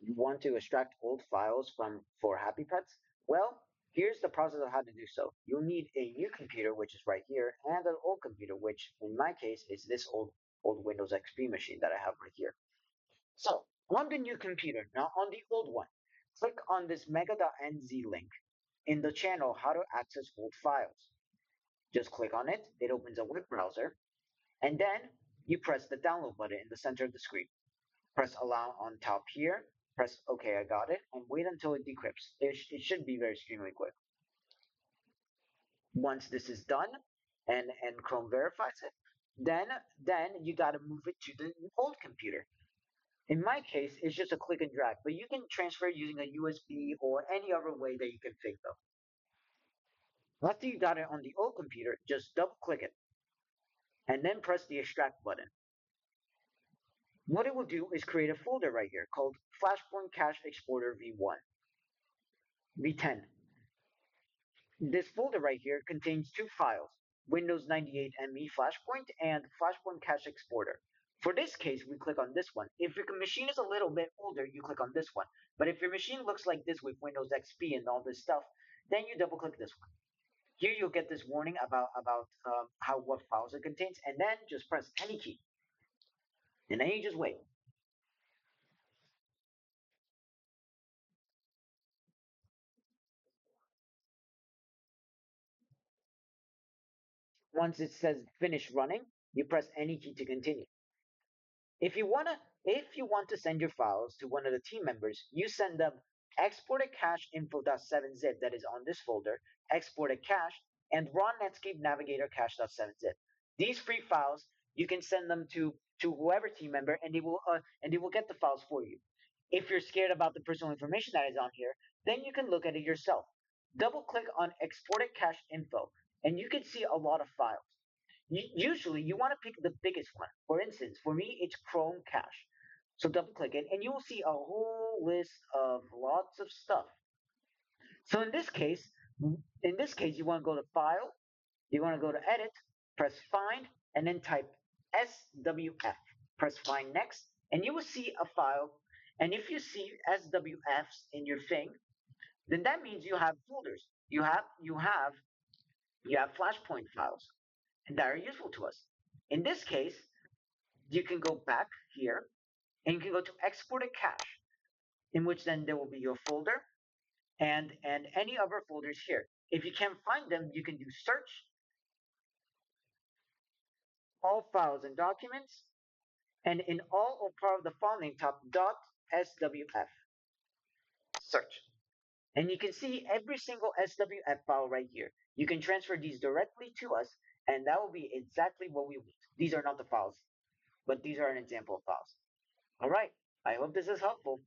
You want to extract old files from for Happy Pets? Well, here's the process of how to do so. You'll need a new computer, which is right here, and an old computer, which in my case is this old Windows XP machine that I have right here. So on the new computer, now on the old one, click on this mega.nz link in the channel How to Access Old Files. Just click on it, it opens a web browser, and then you press the download button in the center of the screen. Press allow on top here, press OK, I got it, and wait until it decrypts. It should be very extremely quick. Once this is done and Chrome verifies it, then then you gotta move it to the old computer. In my case, it's just a click and drag, but you can transfer using a USB or any other way that you can think of. After you got it on the old computer, just double click it and then press the extract button. What it will do is create a folder right here called FlashPoint Cache Exporter V1, V10. This folder right here contains two files, Windows 98 ME FlashPoint and FlashPoint Cache Exporter. For this case, we click on this one. If your machine is a little bit older, you click on this one. But if your machine looks like this with Windows XP and all this stuff, then you double click this one. Here you'll get this warning about how what files it contains, and then just press any key, and then you just wait. Once it says finish running, you press any key to continue. If you want to send your files to one of the team members, you send them exported cache info.7zip that is on this folder, exported cache, and raw Netscape navigator cache.7zip. These free files you can send them to whoever team member, and they will get the files for you. If you're scared about the personal information that is on here, then you can look at it yourself. Double click on exported cache info, and you can see a lot of files. Usually you want to pick the biggest one. For instance, for me, it's Chrome Cache. So double click it and you will see a whole list of lots of stuff. So in this case, you want to go to File, you want to go to Edit, press Find, and then type SWF. Press Find Next, and you will see a file. And if you see SWFs in your thing, then that means you have folders. You have FlashPoint files that are useful to us. In this case, you can go back here and you can go to export a cache, in which then there will be your folder and any other folders here. If you can't find them, you can do search all files and documents, and in all or part of the file name type .swf search. And you can see every single SWF file right here. You can transfer these directly to us, and that will be exactly what we want. These are not the files, but these are an example of files. All right. I hope this is helpful.